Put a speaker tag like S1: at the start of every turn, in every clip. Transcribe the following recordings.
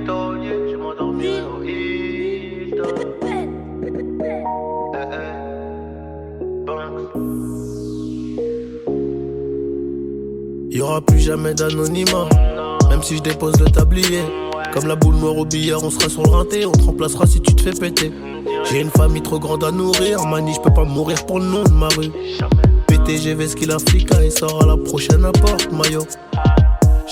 S1: taulier, je m'endormirai au Hilton.
S2: Y'aura plus jamais d'anonymat, même si je dépose le tablier. Comme la boule noire au billard, on sera sur le rinté, on te remplacera si tu te fais péter. J'ai une famille trop grande à nourrir, manie, je peux pas mourir pour le nom de ma rue. PTGV, ce qu'il a flica, il sort à la prochaine apporte, maillot.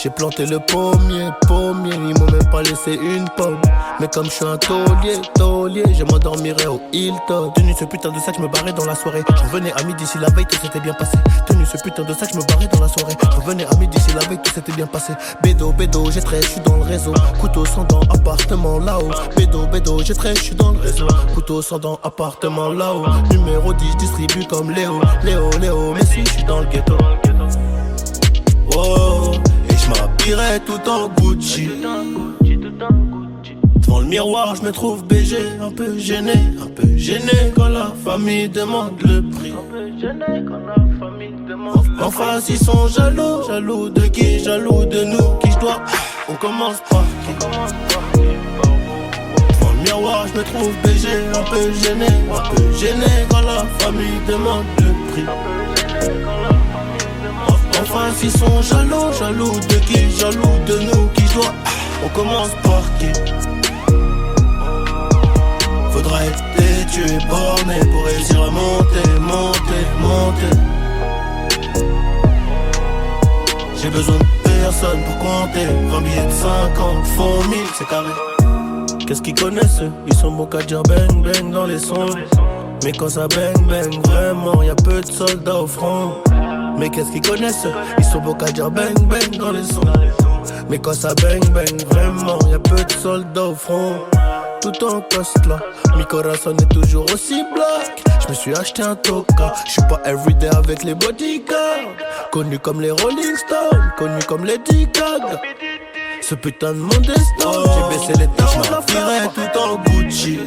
S2: J'ai planté le pommier, ils m'ont même pas laissé une pomme. Mais comme je suis un taulier, je m'endormirai au Hilton. Tenu ce putain de sac, je me barrais dans la soirée. Je revenais à midi si la veille tout s'était bien passé. Tenu ce putain de sac, je me barrais dans la soirée. Je revenais à midi si la veille tout s'était bien passé. Bédo, j'ai 13, je suis dans le réseau. Couteau sans dents, appartement là-haut. Bédo, j'ai 13, je suis dans le réseau. Couteau sans dents, appartement là-haut. Numéro 10, je distribue comme Léo. Mais si je suis dans le ghetto. Oh, et je m'habillerai tout en Gucci. Devant le miroir, je me trouve BG, un peu gêné quand la famille demande le prix. En face, ils sont jaloux de qui? Jaloux de nous, qui je dois. On commence par qui? Devant le miroir, je me trouve BG, un peu gêné quand la famille demande le prix. En face, ils sont jaloux de qui? Jaloux de nous, qui je dois. On commence par qui? Faudra être têtu et borné pour réussir à monter. J'ai besoin de personne pour compter. 20 billets de 50 font 1000, c'est carré. Qu'est-ce qu'ils connaissent eux? Ils sont bons qu'à dire bang bang dans les sons. Mais quand ça bang vraiment, y'a peu de soldats au front. Mais qu'est-ce qu'ils connaissent eux? Ils sont bons qu'à dire bang bang dans les sons. Mais quand ça bang vraiment, y'a peu de soldats au front. Tout en coste là, mi corazon est toujours aussi black. Je me suis acheté un toka, je suis pas everyday avec les bodyguards. Connu comme les Rolling Stones, connu comme les D-Gag. Ce putain de monde est stone, j'ai baissé les tâches, je m'habillerai tout en Gucci.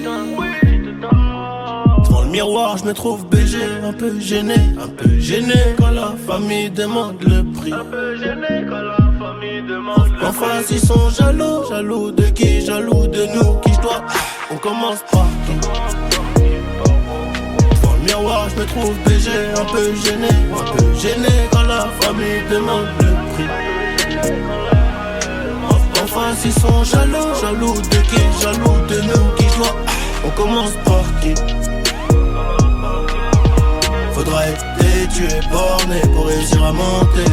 S2: Devant le miroir, je me trouve BG, un peu gêné quand la famille demande le prix. En face, ils sont jaloux de qui? Jaloux de nous, qui je dois. On commence par qui? Devant le miroir, je me trouve BG, un peu gêné quand la famille demande le prix. En face, ils sont jaloux de qui? Jaloux de nous, qui je dois. On commence par qui? Faudra être têtu et borné pour réussir à monter.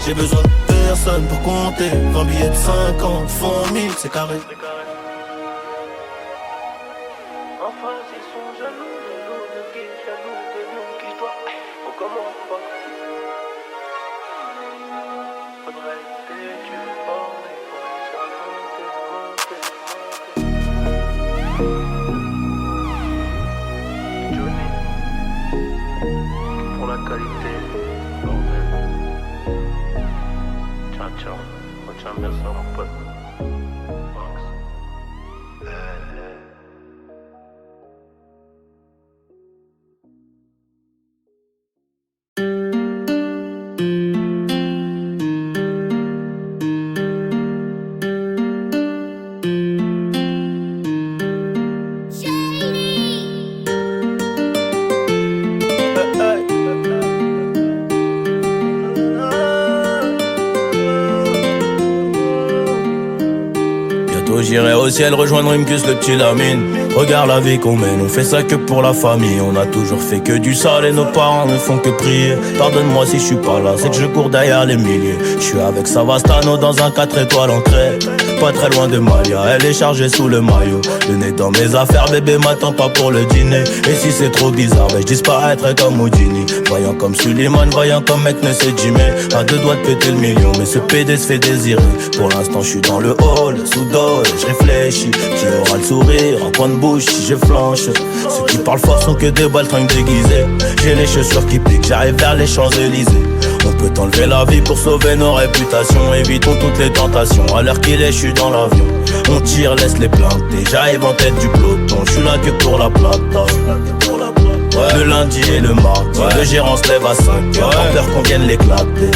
S2: J'ai besoin de personne pour compter. 20 billets de 50 font 1000, c'est carré. En face, ils sont jaloux de qui? Jaloux de nous, qui je dois. On commence par qui? Faudrait être têtu et borné pour réussir à monter. Johnny, pour la qualité, bordel. Ciao, retiens bien ça mon pote.
S3: J'irai au ciel rejoindre Imkus, le petit Lamine. Regarde la vie qu'on mène, on fait ça que pour la famille. On a toujours fait que du sale et nos parents ne font que prier. Pardonne-moi si je suis pas là, c'est que je cours derrière les milliers. Je suis avec Savastano dans un 4 étoiles en crête. Pas très loin de Malia, elle est chargée sous le maillot. Le nez dans mes affaires, bébé m'attend pas pour le dîner. Et si c'est trop bizarre, je disparaîtrai comme Houdini. Voyant comme Suleiman, voyant comme mec ne sait Jimmy. À deux doigts de péter le million, mais ce PD se fait désirer. Pour l'instant je suis dans le hall, sous dos, je réfléchis. Qui aura le sourire, en coin de bouche si je flanche. Ceux qui parlent fort sont que des baltringues déguisés. J'ai les chaussures qui piquent, j'arrive vers les Champs-Élysées. On peut enlever la vie pour sauver nos réputations. Évitons toutes les tentations, à l'heure qu'il est je suis dans l'avion. On tire, laisse les planter, j'arrive en tête du peloton. Je suis là que pour la plata. Ouais. Le lundi et le mardi, le gérant se lève à 5h. Pas peur qu'on vienne l'éclater.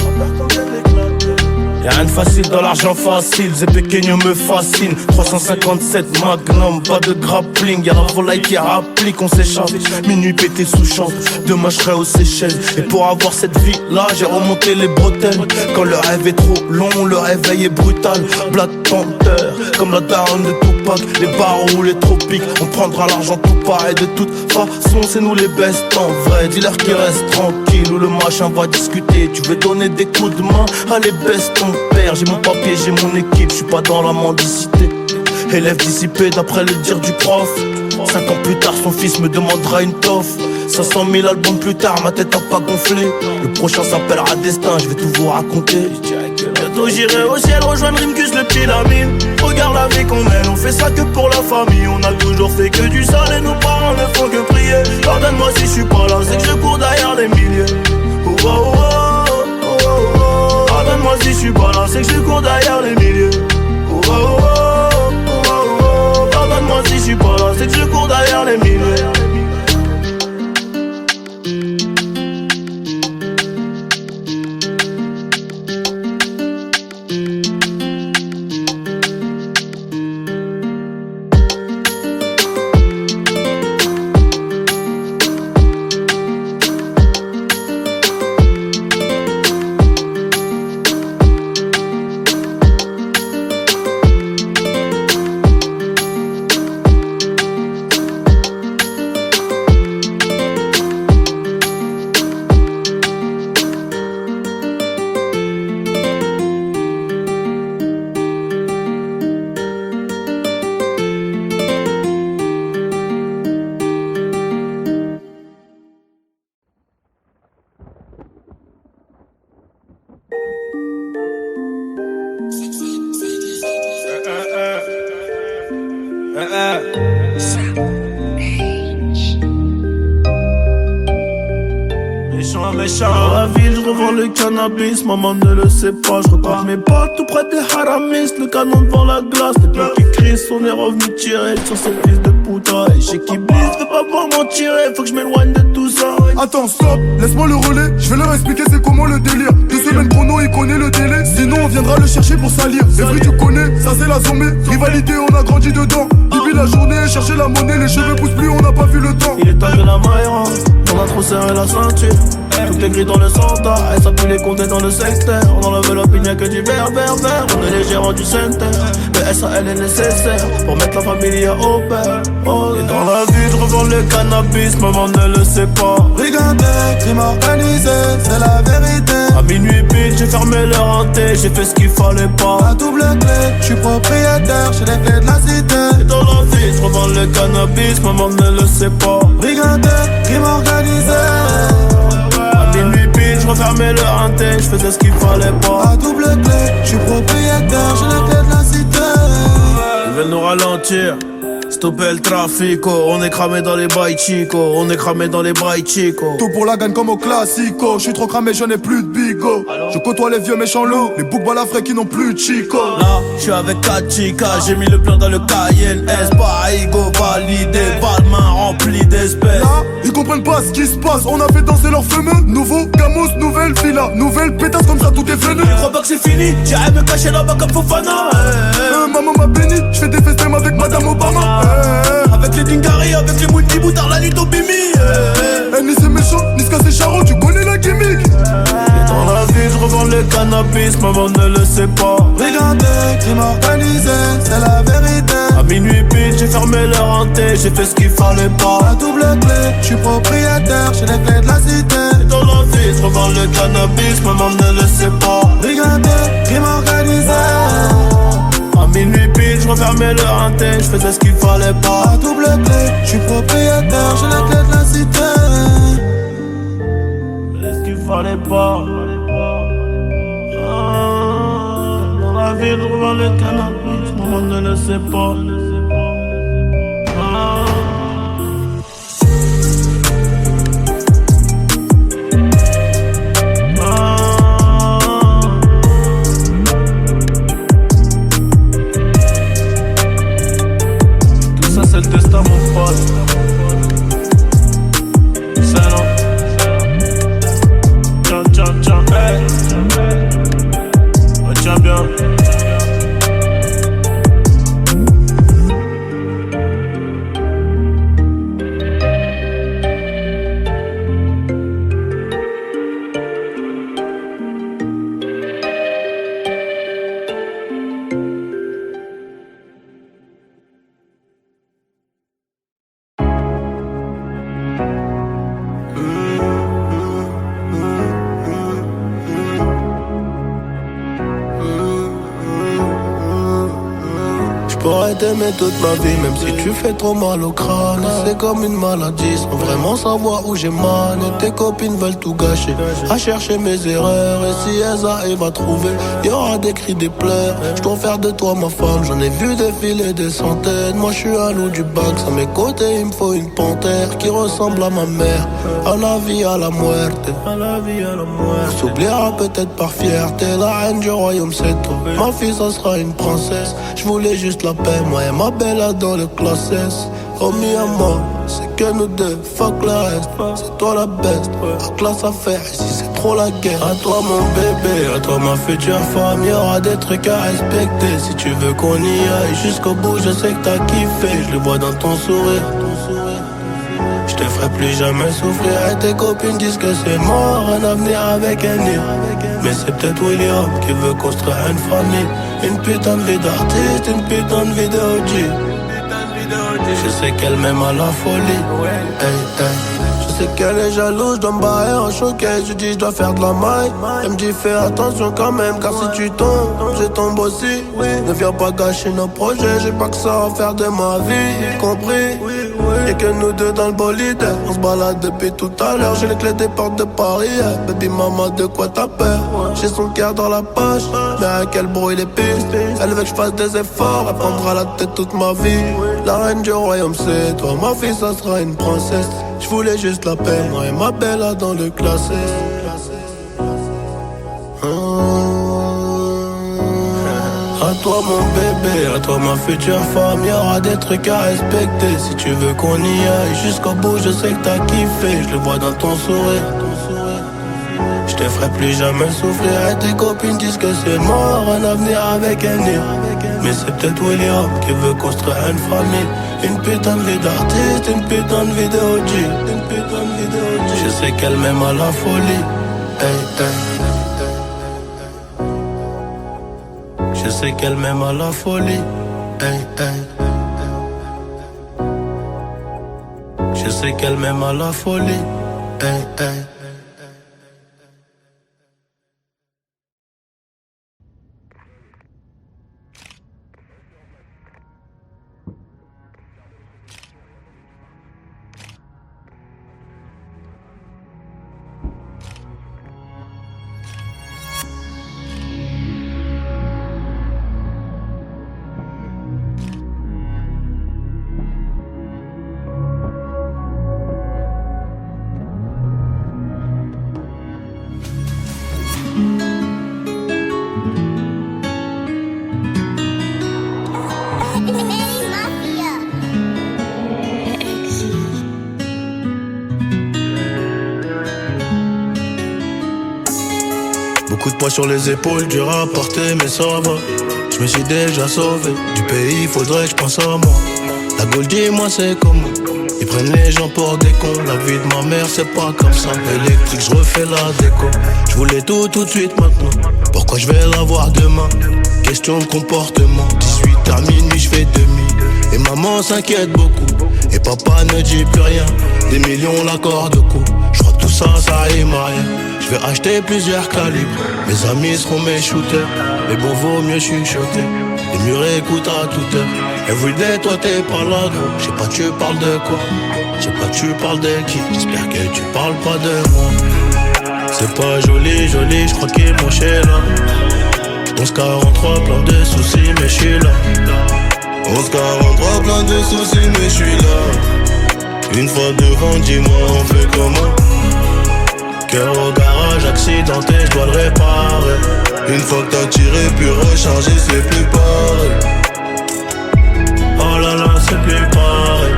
S3: Rien de facile dans l'argent facile, Zé Pequeño me fascine. 357 Magnum, pas de grappling. Y'a la volaille qui applique, on s'échappe. Minuit pété sous champ, demain je serai aux Seychelles. Et pour avoir cette vie là, j'ai remonté les bretelles. Quand le rêve est trop long, le réveil est brutal. Black Panther, comme la daronne de Tupac. Les barreaux ou les tropiques, on prendra l'argent tout pareil. De toute façon c'est nous les best en vrai. Dis-leur qu'ils restent tranquilles ou le machin va discuter. Tu veux donner des coups de main, allez baisse ton père. J'ai mon papier, j'ai mon équipe, je suis pas dans la mendicité. Élève dissipé d'après le dire du prof. 5 ans plus tard son fils me demandera une toffe. 500 000 albums plus tard, ma tête a pas gonflé. Le prochain s'appellera Destin, je vais tout vous raconter. Bientôt j'irai au ciel rejoindre Rimkus le petit Lamine. Regarde la vie qu'on mène, on fait ça que pour la famille. On a toujours fait que du sale et nos parents ne font que prier. Pardonne-moi si je suis pas là, c'est que je cours derrière les milliers. Oh, oh, oh, oh, oh, oh. Pardonne-moi si je suis pas là, c'est que je cours derrière les milliers. Oh, oh, oh, oh, oh, oh. Pardonne-moi si je suis pas là, c'est que je cours derrière les milliers. Dans la ville, je revends le cannabis, maman ne le sait pas. Je recompte mes potes tout près des haramis, le canon devant la glace. Les blocs qui crient, on est revenu tirer sur ces fils de puta. Et chez qui blisse, veut pas voir m'en tirer, faut que je m'éloigne de tout ça.
S4: Attends, stop, laisse-moi le relais, je vais leur expliquer c'est comment le délire. 2 semaines chrono, il connaît le délai, sinon on viendra le chercher pour salir. Les prix tu connais, ça c'est la zombie. Rivalité, on a grandi dedans. Depuis la journée, chercher la monnaie, les cheveux poussent plus, on n'a pas vu le temps.
S2: Il est temps de la maille, on a trop serré la ceinture. Tout est gris dans le centre, et ça pue les comptes dans le secteur. On enlève l'opinion que du vert. On est les gérants du center. Le SAL est nécessaire pour mettre la famille à au père. Oh, et dans la vie, je revends le cannabis, maman ne le sait pas.
S4: Brigandé, crime organisé, c'est la vérité.
S2: À minuit pile, j'ai fermé le renté, j'ai fait ce qu'il fallait pas.
S4: À double clé, je suis propriétaire, j'ai les clés de la cité.
S2: Et dans la vie, je revends le cannabis, maman ne le sait pas.
S4: Brigandé, crime organisé.
S2: Minuit pile, je refermais le renté, je faisais ce qu'il fallait pas.
S4: À double clé, je suis propriétaire, j'ai les clés de la cité.
S2: Ils veulent nous ralentir, stopper le trafic, on est cramé dans les bails chico, on est cramé dans les bails chico.
S4: Tout pour la gagne comme au classico, je suis trop cramé, je n'ai plus de bigot. Je côtoie les vieux méchants loups, les boucs balafrés qui n'ont plus de chico.
S2: Là, je suis avec 4 chicas, j'ai mis le plan dans le Cayenne S, pas ego validé, pas de main remplie d'espèces.
S4: Là, ils comprennent pas ce qui se passe, on a fait danser leurs fameux. Nouveau Gamos, nouvelle villa, nouvelle pétasse comme ça tout est venu.
S2: Je crois pas que c'est fini, j'irai me cacher là-bas comme Fofana.
S4: Maman m'a béni, je fais des festins avec Madame Obama.
S2: Avec les Dingari, avec les multi-boutards, la nuit au Bimi.
S4: Ni c'est méchant, ni ce c'est charron, tu connais la gimmick.
S2: Et dans la vie, je revends le cannabis, maman ne le sait pas.
S4: Brigandé, crime organisé, c'est la vérité.
S2: À minuit pile, j'ai fermé le renté, j'ai fait ce qu'il fallait pas.
S4: À double clé, je suis propriétaire, j'ai les clés de la cité.
S2: Et dans la vie, je revends le cannabis, maman ne le sait pas.
S4: Brigandé, crime organisé.
S2: À minuit pile, je refermais le renté, je faisais ce qu'il fallait pas.
S4: À double clé, je suis propriétaire, j'ai les clés de la cité.
S2: Ce qu'il fallait pas. Dans la ville, je revends le cannabis, maman ne le sait pas. Tout ça c'est le destin mon pote. C'est non. Tiens, hey. Retiens bien. pourrais t'aimer toute ma vie, même si tu fais trop mal au crâne. C'est comme une maladie, sans vraiment savoir où j'ai mal. Et tes copines veulent tout gâcher, à chercher mes erreurs. Et si elles arrivent à trouver, y'aura des cris, des pleurs. J'dois faire de toi ma femme, j'en ai vu défiler des centaines. Moi j'suis un loup du bac, à mes côtés il me faut une panthère qui ressemble à ma mère. À la vie, à la muerte, à la vie, à la muerte. On s'oubliera peut-être par fierté, la reine du royaume c'est toi. Ma fille ça sera une princesse, j'voulais juste la paix, moi et ma belle dans le classe S. Oh mi amor, c'est que nous deux, fuck le reste. C'est toi la best, la classe à faire, ici c'est trop la guerre. À toi mon bébé, à toi ma future femme, y'aura des trucs à respecter. Si tu veux qu'on y aille jusqu'au bout, je sais que t'as kiffé. Je le vois dans ton sourire. Je te ferai plus jamais souffrir. Et tes copines disent que c'est mort, un avenir avec un nid. Mais c'est peut-être William qui veut construire une famille. Une putain de vie d'artiste, une putain de vie de OG. Je sais qu'elle m'aime à la folie. Hey, hey. Je sais qu'elle est jalouse, je dois me barrer en showcase. Je dis je dois faire de la maille. Elle me dit fais attention quand même, car si tu tombes, je tombe aussi. Ne viens pas gâcher nos projets, j'ai pas que ça à faire de ma vie. Compris? Y'a que nous deux dans le bolide. On se balade depuis tout à l'heure. J'ai les clés des portes de Paris. Baby maman, de quoi t'as peur? J'ai son cœur dans la poche, mais à quel bruit les pistes. Elle veut que je fasse des efforts, elle prendra la tête toute ma vie. La reine du royaume c'est toi, ma fille ça sera une princesse. Je voulais juste la paix, moi et ma belle là dans le classé. À toi mon bébé, à toi ma future femme, y'aura des trucs à respecter. Si tu veux qu'on y aille jusqu'au bout, je sais que t'as kiffé. Je le vois dans ton sourire. Je te ferai plus jamais souffrir. Et tes copines disent que c'est mort, un avenir avec un nid. Mais c'est peut-être William qui veut construire une famille. Une putain de vie d'artiste, une putain de vie de OG. Une putain de vie de OG. Je sais qu'elle m'aime à la folie. Hey, hey. Je sais qu'elle m'aime à la folie. Hey, hey. Je sais qu'elle m'aime à la folie. Hey, hey. Beaucoup de poids sur les épaules, dur à porter, mais ça va. Je me suis déjà sauvé du pays, faudrait que je pense à moi. La Gaule, dis-moi c'est comment. Ils prennent les gens pour des cons. La vie de ma mère c'est pas comme ça. Électrique, je refais la déco. Je voulais tout de suite maintenant. Pourquoi je vais l'avoir demain? Question de comportement. 18 à minuit, je fais demi. Et maman s'inquiète beaucoup. Et papa ne dit plus rien. Des millions l'accord de coup. Je crois que tout ça, ça rime à rien. Je vais acheter plusieurs calibres. Mes amis seront mes shooters. Mais bon, vaut mieux chuchoter. Les murs écoutent à toute heure. Everyday, toi t'es pas là, gros. Je sais pas, tu parles de quoi? Je sais pas, tu parles de qui? J'espère que tu parles pas de moi. C'est pas joli, joli, je crois qu'il est monché là. 1143, plein de soucis, mais je suis là. 1143, plein de soucis, mais je suis là. Une fois devant, dis-moi, on fait comment? Cœur au garage, accidenté, je dois le réparer. Une fois que t'as tiré, puis rechargé, c'est plus pareil. Oh là là, c'est plus pareil.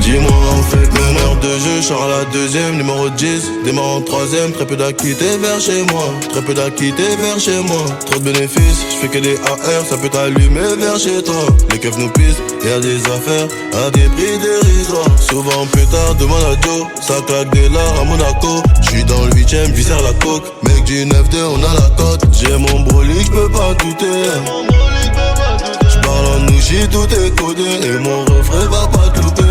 S2: Dis-moi en fait, meneur de jeu, Charles la deuxième, numéro 10, démarre en troisième, très peu d'acquittés vers chez moi, très peu d'acquittés vers chez moi, trop de bénéfices, je fais que des AR, ça peut t'allumer vers chez toi, les keufs nous pissent, y'a des affaires à des prix dérisoires, souvent plus tard, demande à Joe, ça claque des lards à Monaco, j'suis dans le 8ème, viscère la coke, mec du 9-2, on a la cote, j'ai mon brolic, j'peux pas douter. J'parle en nouchi, tout est codé et mon refrain va pas te louper.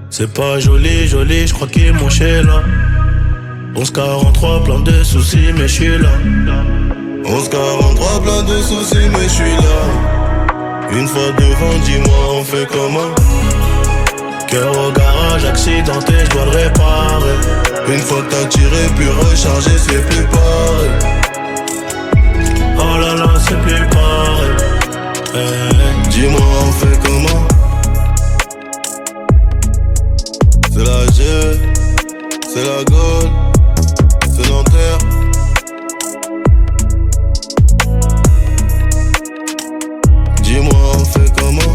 S2: C'est pas joli, joli, j'crois qu'il est monché là. 1143, plein de soucis, mais j'suis là.
S5: 1143 plein de soucis mais je suis là. Une fois devant, dis-moi on fait comment? Cœur au garage, accidenté, je dois le réparer. Une fois que t'as tiré puis rechargé, c'est plus pareil. Oh là là, c'est plus pareil. Dis-moi on fait comment? C'est la G, c'est la Gaule, c'est Nanterre. Dis-moi on fait comment?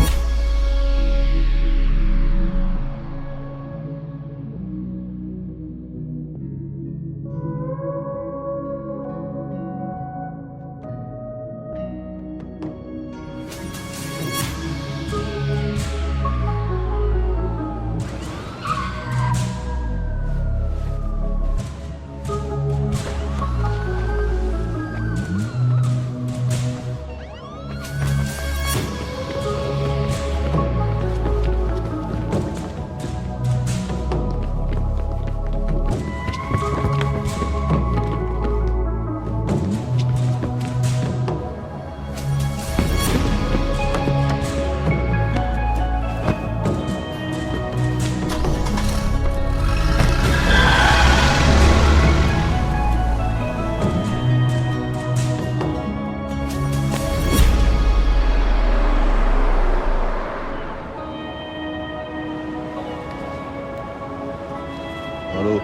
S6: Allô?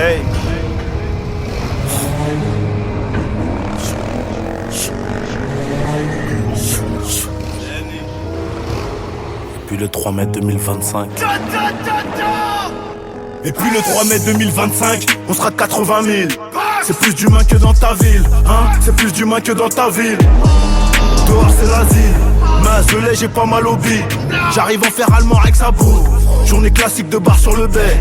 S2: Hey. Depuis le 3 mai 2025. Et puis le 3 mai 2025, on sera de 80 000. C'est plus d'humains que dans ta ville, hein. C'est plus d'humains que dans ta ville. Dehors c'est l'asile, mais à Zelay j'ai pas mal au bide. J'arrive en faire allemand avec sa boue. Journée classique de bar sur le bay.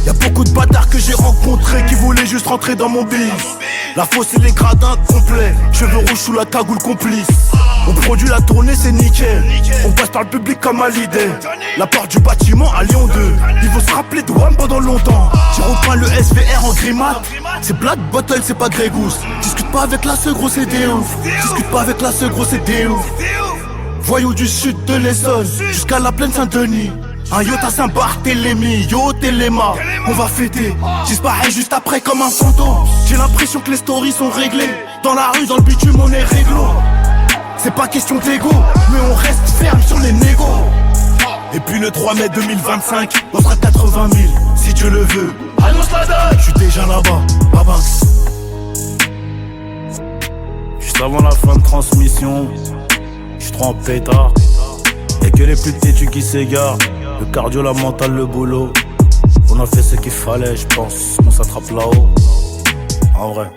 S2: Y'a beaucoup de bâtards que j'ai rencontrés qui voulaient juste rentrer dans mon bif. La fosse et les gradins complets, cheveux rouges sous la cagoule complice. On produit la tournée, c'est nickel. On passe par le public comme à l'idée. La porte du bâtiment à Lyon 2. Ils vont se rappeler de WAM pendant longtemps. J'ai repeint le SVR en grimate. C'est Black Bottle, c'est pas Grey Goose. Discute pas avec la seule gros, c'est des ouf. Discute pas avec la seule gros, c'est des ouf. Voyous du sud de l'Essonne jusqu'à la plaine Saint-Denis. Un yacht à Saint-Barthélemy, yo Téléma, on va fêter. J'disparais juste après comme un fantôme. J'ai l'impression que les stories sont réglées. Dans la rue, dans le bitume, on est réglo. C'est pas question d'ego, mais on reste ferme sur les négos. Et puis le 3 mai 2025, on sera 80 000, si Dieu le veut. Annonce la date, j'suis déjà là-bas, Babanks. Juste avant la fin de transmission, j'suis trop en pétard. Y'a que les plus têtus qui s'égarent. Le cardio, la mentale, le boulot. On a fait ce qu'il fallait, j'pense. On s'attrape là-haut. En vrai.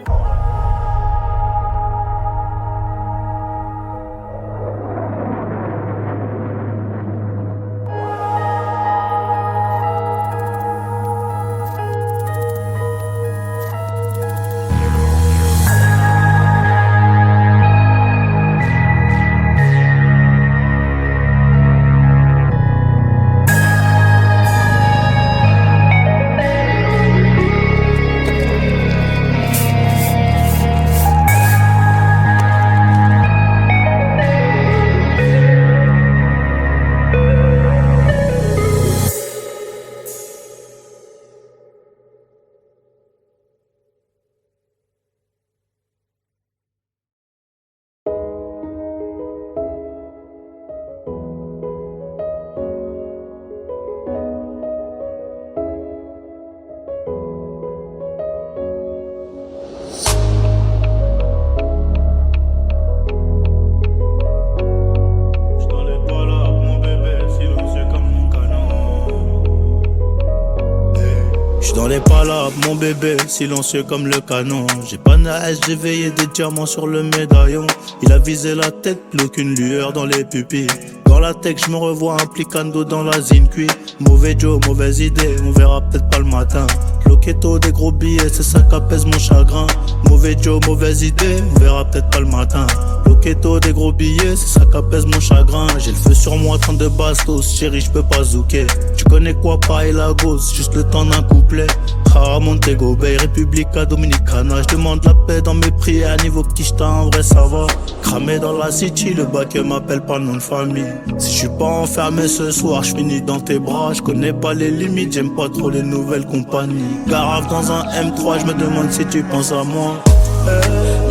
S3: On n'est pas là, mon bébé, silencieux comme le canon. J'ai pas naïs, j'ai veillé des diamants sur le médaillon. Il a visé la tête, plus aucune lueur dans les pupilles. Dans la tech, je me revois implicando dans la zincuit. Mauvais Joe, mauvaise idée, on verra peut-être pas le matin. Loquetto, des gros billets, c'est ça qu'apaise mon chagrin. Mauvais Joe, mauvaise idée, on verra peut-être pas le matin. Loquetto, des gros billets, c'est ça qu'apaise mon chagrin. J'ai le feu sur moi, 32 bastos, chérie, je peux pas zouker. Tu connais quoi, pareil la gosse, juste le temps d'un couplet. Ah, Montego Bay, Republica Dominicana. Je demande la paix dans mes prières, niveau quicheta, en vrai ça va. Cramé dans la city, le bac m'appelle pas nom de famille. Si je suis pas enfermé ce soir, je finis dans tes bras. Je connais pas les limites, j'aime pas trop les nouvelles compagnies. Garave dans un M3, je me demande si tu penses à moi.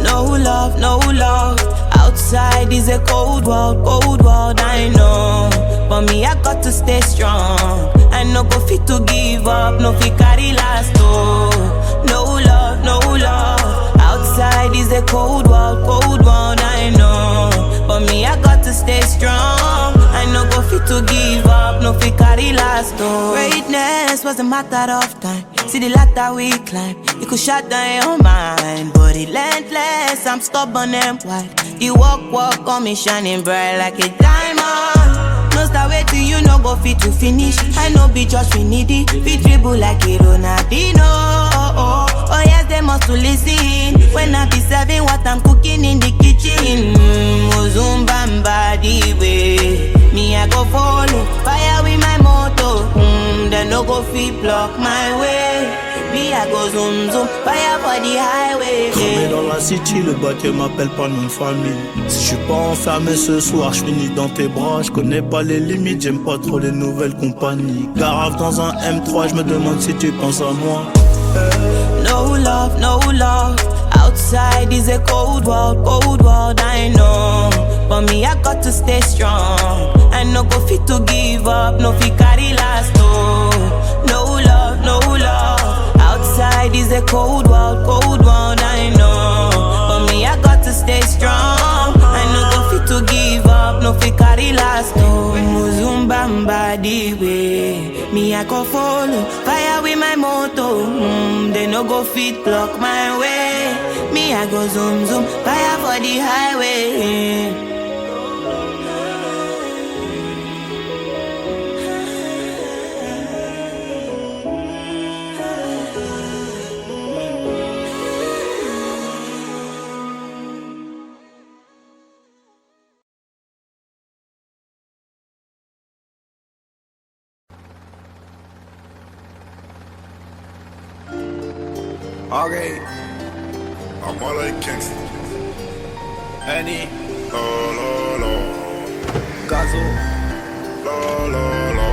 S7: No love, no love. Outside is a cold world, I know. But me, I got to stay strong. I no go fit to give up, no fit carry last, oh. No love, no love. Outside is a cold world, I know. But me, I got to stay strong. I no go fit to give up, no fit carry last, oh. Greatness was a matter of time. See the ladder we climb, it could shut down your mind. But relentless, I'm stubborn and wild. The walk on me shining bright like a diamond. No start waiting, you no go fit to finish. I know be just finity, be dribble like a Ronaldinho. Oh yes, they must to listen when I be serving what I'm cooking in the kitchen. Muzumbamba the way me I go follow fire with my moto. They no go fit block my way. Me I go zoom fire for the highway.
S3: Cramé dans la city, le bac m'appelle pas nom de famille. Si je suis pas enfermé ce soir, je finis dans tes bras. Je connais pas les limites, j'aime pas trop les nouvelles compagnies. Garave dans un M3, je me demande si tu penses à moi.
S7: No love, no love. Outside is a cold world, I know. But me, I got to stay strong. I no go fit to give up, no fit carry last, oh. No love, no love. Outside is a cold world, I know. But me, I got to stay strong. I no go fit to give up, no fit carry last, oh. Muzumbamba the way me, I go follow fire with my moto. They no go fit block my way. Me, I go zoom fire for the highway.
S4: Okay. I'm all like Kingston.
S3: Annie,
S4: La la la.
S3: Gazo,
S4: La la la.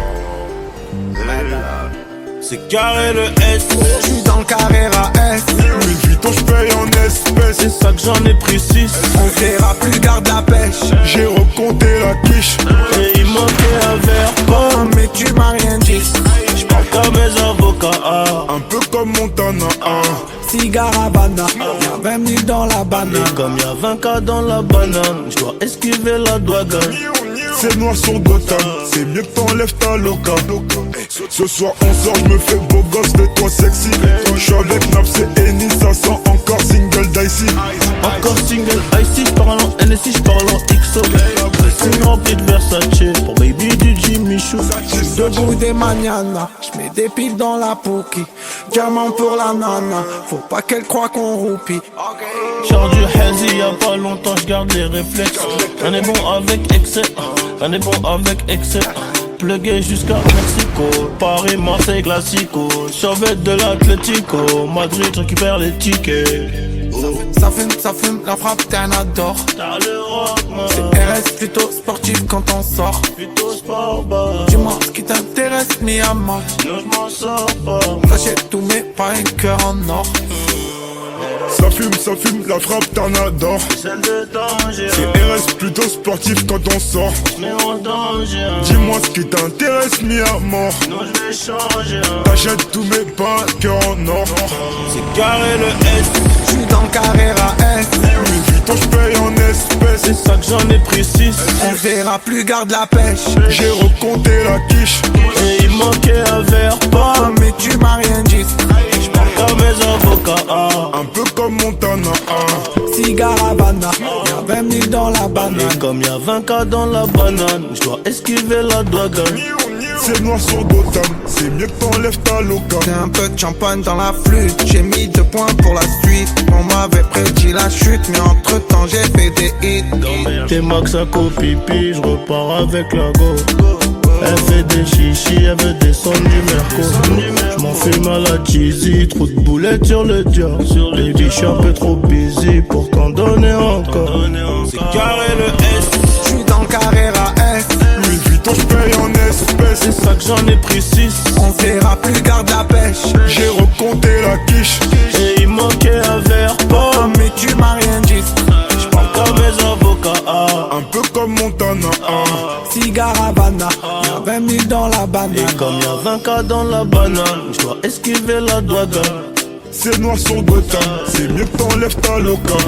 S3: c'est carré le S.
S4: J'suis dans le carré à S. Louis Vuitton j'paye en espèces.
S3: C'est ça que j'en ai pris 6.
S4: On verra plus garde la pêche. J'ai recompté la quiche.
S3: Et il manquait un verre.
S4: Oh mais tu m'as rien dit.
S3: J'parle comme mes avocats.
S4: Un peu comme Montana.
S8: Cigare Havana, y'a 20 000 dans la banane.
S3: Et comme y'a 20 cas dans la banane, j'dois esquiver la douane.
S4: C'est noir sur Gotham, c'est mieux que t'enlèves ta loca. Ce soir on sort, j'me fais beau gosse, fais-toi sexy. J'suis avec Naps et Eni, ça sent encore single dicey.
S3: Encore single icy, j'parle en NSI, j'parle en XO. Dressing rempli de Versace, pour baby du Jimmy Choo.
S8: Debout des mañanas, j'mets des piles dans la pouki. Diamant pour la nana, faut pas qu'elle croie qu'on roupie.
S3: Genre du hazy, y'a pas longtemps, j'garde les réflexes. On est bon avec excès, on est bon avec excès. Plugué jusqu'à Mexico, Paris, Marseille, Classico. Chauvet de l'Atlético, Madrid, récupère les tickets.
S8: Ça fume, la frappe t'es un adore.
S3: T'as le rock, man.
S8: C'est RS plutôt sportif quand on sort.
S3: Plutôt sport, bah.
S8: Dis-moi ce qui t'intéresse, mi à mort.
S3: Non, j'm'en sors pas.
S8: J'achète tout mais pas un cœur en or.
S4: Ça fume, la frappe t'en adore.
S3: Celle de danger,
S4: C'est RS plutôt sportif quand on sort.
S3: mais en danger.
S4: Dis-moi ce qui t'intéresse, mis à mort.
S3: Non, j'vais changer.
S4: T'achètes tous mes pas, cœur en or.
S3: C'est carré le S.
S8: J'suis dans le carré à S.
S4: Louis Vuitton j'paye en espèces.
S3: c'est ça que j'en ai pris 6.
S8: On verra plus, garde la pêche.
S4: J'ai recompté la quiche.
S3: Et il manquait un verre, pas.
S8: Mais tu m'as rien dit.
S3: J'parle comme mes avocats.
S4: Un peu comme Montana.
S8: Cigare Havana, y'a 20 000 dans la banane.
S3: Et comme y'a 20K dans la banane, j'dois esquiver la douane.
S4: C'est noir sur Gotham, c'est mieux que t'enlèves ta loca.
S8: J'ai un peu de champagne dans la flûte, j'ai mis 2 points pour la suite. On m'avait prédit la chute, mais entre temps j'ai fait des hits.
S3: T'es max à copipi, j'repars avec la go. Elle fait des chichis, elle veut descendre du merco. J'm'en fume à la cheesy, trop de boulettes sur le dia. Baby, j'suis un peu trop busy pour t'en donner encore. C'est carré le S.
S8: J'suis dans le Carrera S.
S4: Louis Vuitton, j'paye en espèces.
S3: C'est ça que j'en ai pris 6.
S8: On verra plus, garde la pêche.
S4: J'ai recompté la quiche.
S3: Et il manquait un verre, pas.
S8: Mais tu m'as rien dit.
S3: J'parle comme mes avocats.
S4: Un peu comme Montana.
S8: Cigare Havana, y'a 20 000 dans la banane.
S3: Et comme y'a 20K dans la banane, j'dois esquiver la douane.
S4: C'est noir sur Gotham, c'est mieux que t'enlèves ta loca.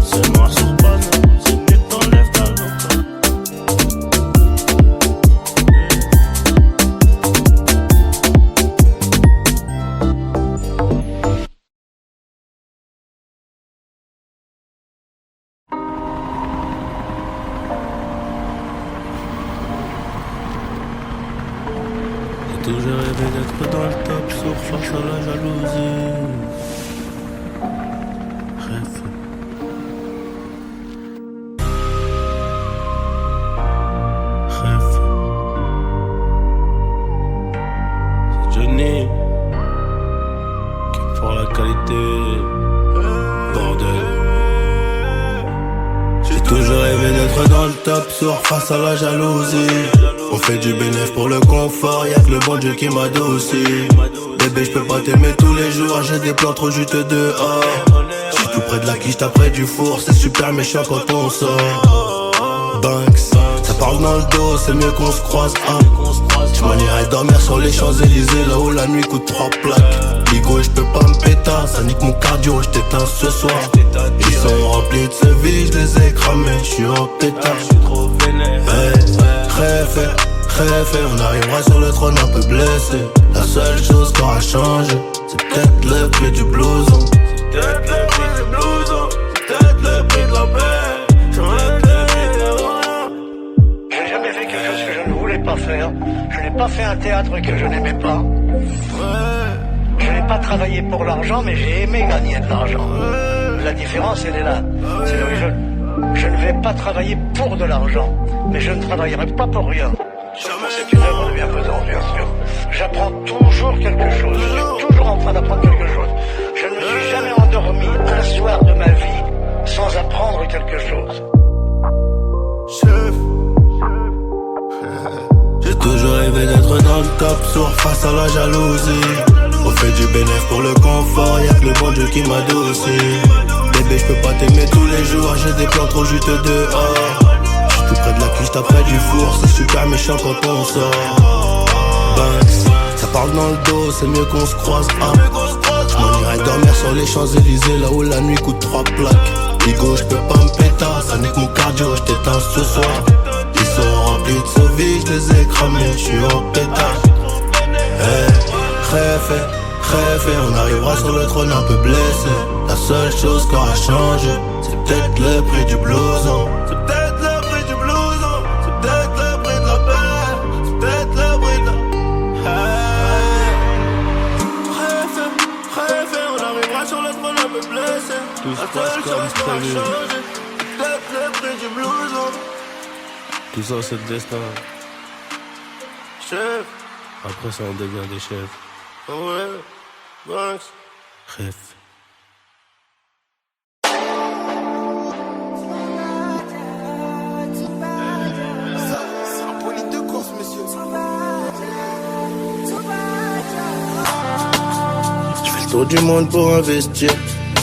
S3: C'est noir sur banane, c'est mieux que t'enlèves ta loca. J'ai toujours rêvé d'être dans le top, sauf face à la jalousie. Rêve. Rêve. C'est Johnny qui pour la qualité. Bordel. J'ai toujours rêvé d'être dans le top, sauf face à la jalousie. On fait du bénéf pour le confort, y'a que le bon Dieu qui m'adoucit. Bébé, j'peux pas t'aimer tous les jours, j'ai des plans trop juteux dehors. J'suis tout près de la quiche, t'as du four, c'est super méchant quand on sort. Banks, ça parle dans le dos, c'est mieux qu'on se croise. J'm'en irai dormir sur les Champs-Élysées, là où la nuit coûte 3 plaques. Ligo, j'peux pas me péter, ça nique mon cardio, j't'éteins ce soir. Ils sont remplis de ce vie, j'les ai cramés, j'suis en pétard. Rêve, on arrivera sur le trône un peu blessé. La seule chose qui aura changé, c'est peut-être le prix du blouson. C'est peut-être le prix du blouson, c'est peut-être le prix de la paix. J'aurais
S9: J'ai jamais fait quelque chose que je ne voulais pas faire. Je n'ai pas fait un théâtre que je n'aimais pas. Je n'ai pas travaillé pour l'argent, mais j'ai aimé gagner de l'argent. La différence, elle est là. C'est là où je ne vais pas travailler pour de l'argent, mais je ne travaillerai pas pour rien. C'est une œuvre de bienfaisance, bien sûr. J'apprends toujours quelque chose. Je suis toujours en train d'apprendre quelque chose. Je ne me suis jamais endormi un soir de ma vie sans apprendre quelque chose.
S3: J'ai toujours rêvé d'être dans le top, sourd face à la jalousie. On fait du bénéf pour le confort, y'a que le bon Dieu qui m'adoucit. Bébé, j'peux pas t'aimer tous les jours, j'ai des plans trop juteux dehors. Tout près de la cuisse, t'as près du four, c'est super méchant quand on sort. Banks, ça parle dans le dos, c'est mieux qu'on se croise. J'm'en irai dormir sur les Champs-Élysées, là où la nuit coûte 3 plaques. Ligo, j'peux pas me péter, ça nique mon cardio, j't'éteins ce soir. Ils sont remplis de ce vie, j'les ai cramés, j'suis en pétard. Rêve, on arrivera sur le trône un peu blessé. La seule chose qui aura changé, c'est peut-être le prix du blouson. Tout se passe comme prévu. Tout ça c'est le destin. Chef. Après ça on devient des chefs. Ouais, Banks. Rêve.
S8: C'est un police de course, monsieur.
S2: Je fais le tour du monde pour investir.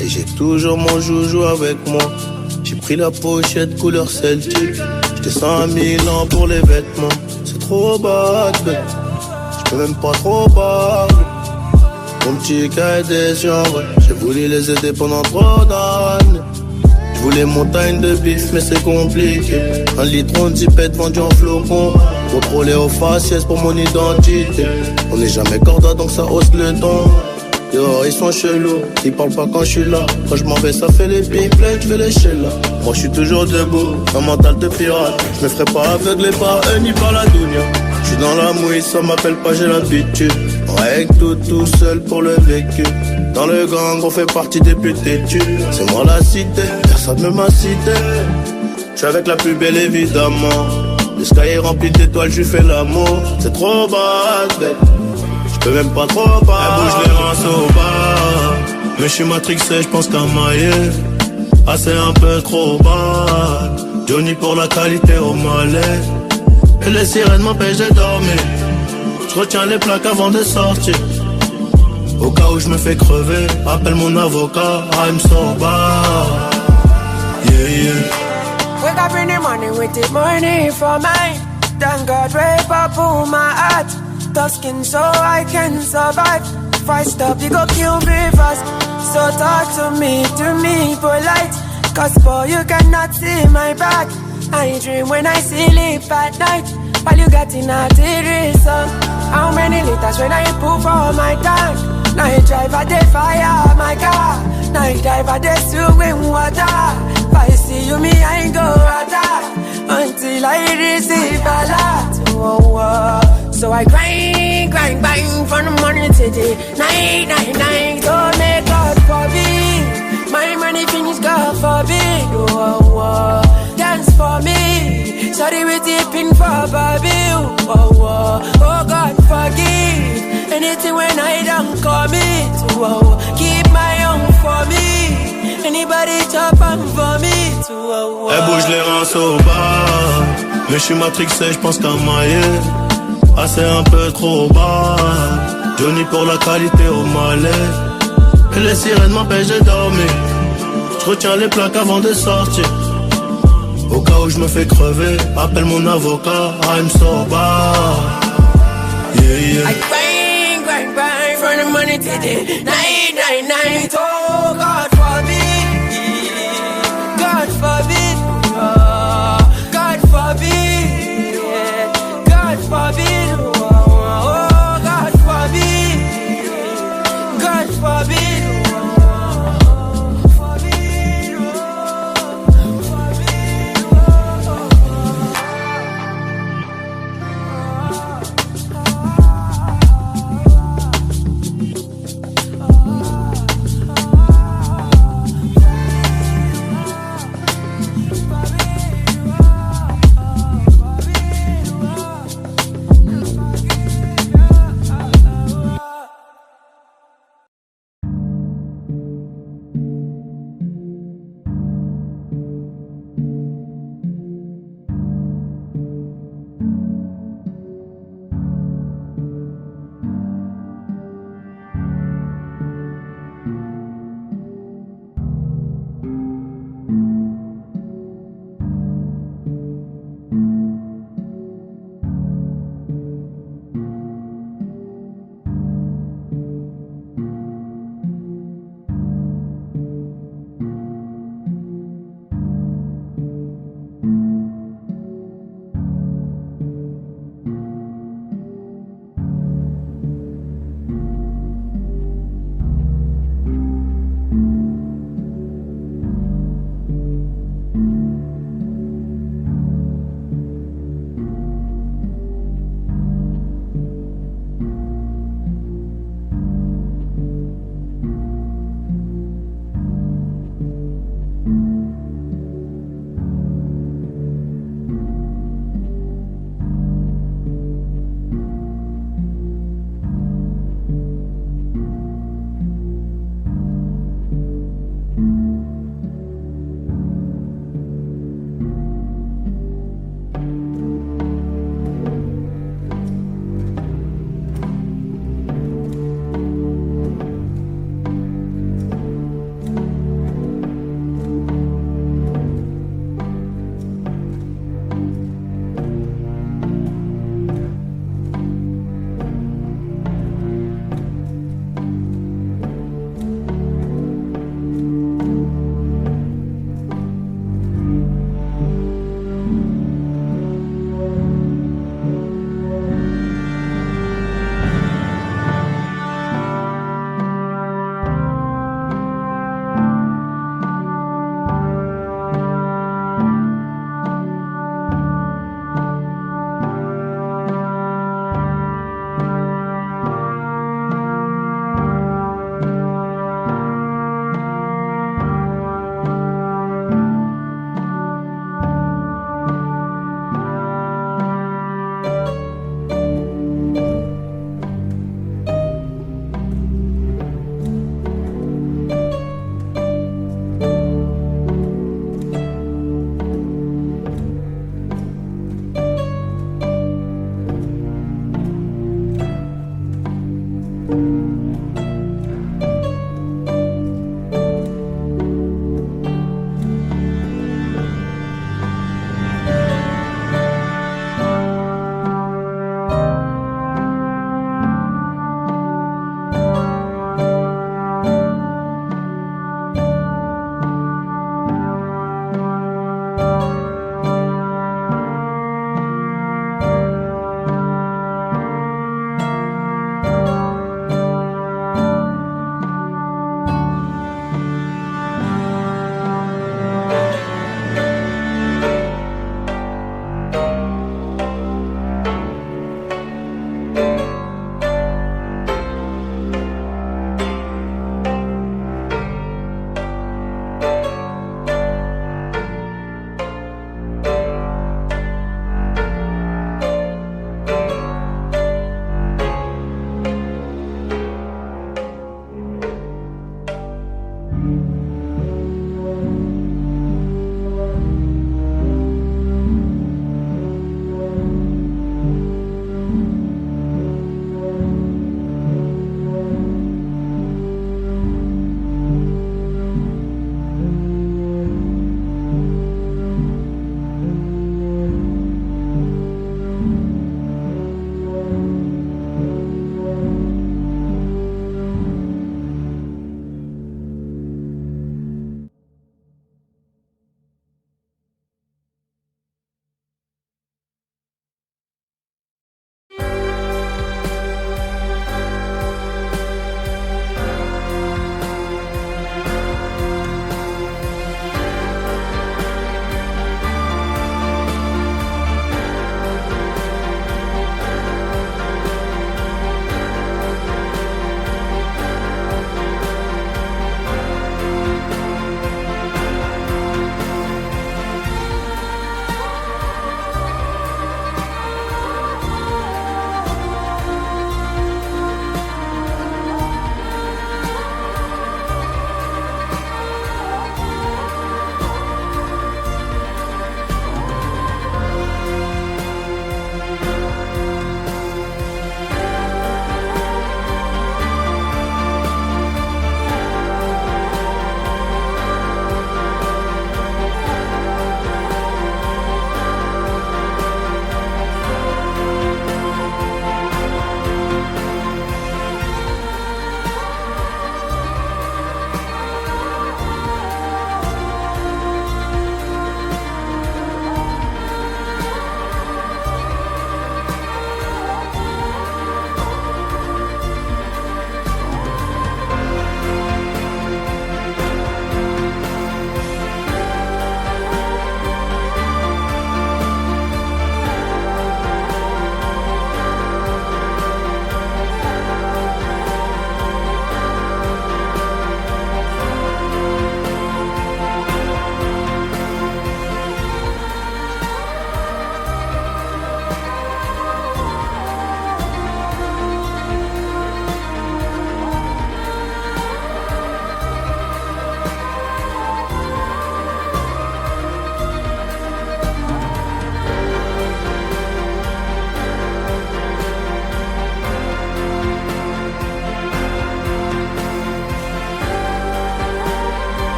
S2: Et j'ai toujours mon joujou avec moi. J'ai pris la pochette couleur Celtic. J'descends à Milan pour les vêtements. C'est trop bad, j'peux même pas trop parler. Mon petit cas était sur vrai. J'ai voulu les aider pendant trop d'années. Je voulais montagne de bif, mais c'est compliqué. Un litron de zipette vendu en flocon. Contrôlé aux faciès pour mon identité. On n'est jamais corda donc ça hausse le ton. Yo, ils sont chelous, ils parlent pas quand je suis là. Quand je m'en vais, ça fait les pimplets, je fais les shellas. Moi je suis toujours debout, un mental de pirate. Je me ferai pas aveugler par eux ni par la dounia. Je suis dans la mouille, ça m'appelle pas, j'ai l'habitude. On règle tout seul pour le vécu. Dans le gang, on fait partie des putes têtues. C'est moi la cité, personne ne m'a cité. Je suis avec la plus belle évidemment. Le sky est rempli d'étoiles, je lui fais l'amour. C'est trop bad, babe. Je peux même pas trop pas. Elle bouge les reins au bas. Mais je suis matrixé, je pense qu'à mailler. Ah c'est un peu trop bas. Johnny pour la qualité au malais. Et les sirènes m'empêchent de dormir. Je retiens les plaques avant de sortir. Au cas où je me fais crever, appelle mon avocat, I'm so bad. Yeah, yeah.
S10: Wake up in the morning with the money for mine. Thank God, rape up on my heart. Tough skin so I can survive. If I stop, you go kill me fast. So talk to me polite. Cause boy, you cannot see my back. I dream when I sleep at night. All you got in a reason. How many liters when I pull for my tank? Night drive at the fire, my car. Night drive at the swimming water. If I see you, me, I go attack. Until I receive a lot. Oh, oh. So I grind, bang from the morning to the night. Don't make God forbid. My money finish, God forbid. Oh, oh. Dance for me. Sorry, we tipping for Bobby. Oh, God forgive. Anything when I don't commit. Oh, keep my own for me. Anybody chop on for me. Oh,
S2: elle bouge les reins au bas. Mais je suis matrixé, je pense qu'à mailler. Ah c'est un peu trop bas. Johnny pour la qualité au malais. Et les sirènes m'empêchent de dormir. Je retiens les plaques avant de sortir. Au cas où je me fais crever, appelle mon avocat, I'm so bad. Yeah, yeah.
S10: I grind from the money to the night. Oh, God forbid. God forbid. Oh, God forbid. Yeah. God forbid. Oh, God forbid. God forbid.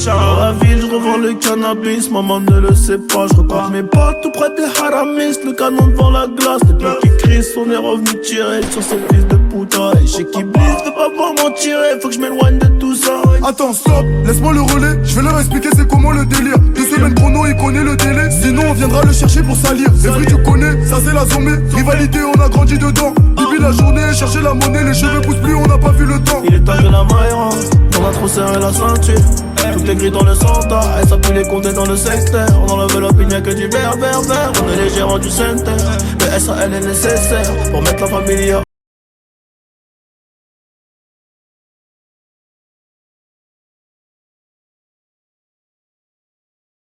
S2: Dans la ville, je revends le cannabis, maman ne le sait pas. Je repars mes potes tout près des haramis, le canon devant la glace. Les mecs qui crient, on est revenu tirer sur ces fils de puta. Et chez qui blisse, veut pas voir m'en tirer, faut que je m'éloigne de tout ça.
S4: Attends, stop, laisse-moi le relais, je vais leur expliquer c'est comment le délire. 2 semaines chrono, il connaît le délai. Sinon on viendra le chercher pour salir. C'est vrai tu connais, ça c'est la zombie. Rivalité, on a grandi dedans. Depuis la journée, chercher la monnaie, les cheveux poussent plus, on n'a pas vu le temps.
S2: Il est temps que la maille, on a trop serré la ceinture. Tout est gris dans le centre, elle s'appuie les compter dans le secteur. On enlève l'opinion que du vert. On est les gérants du center. Le SAL est nécessaire pour mettre la famille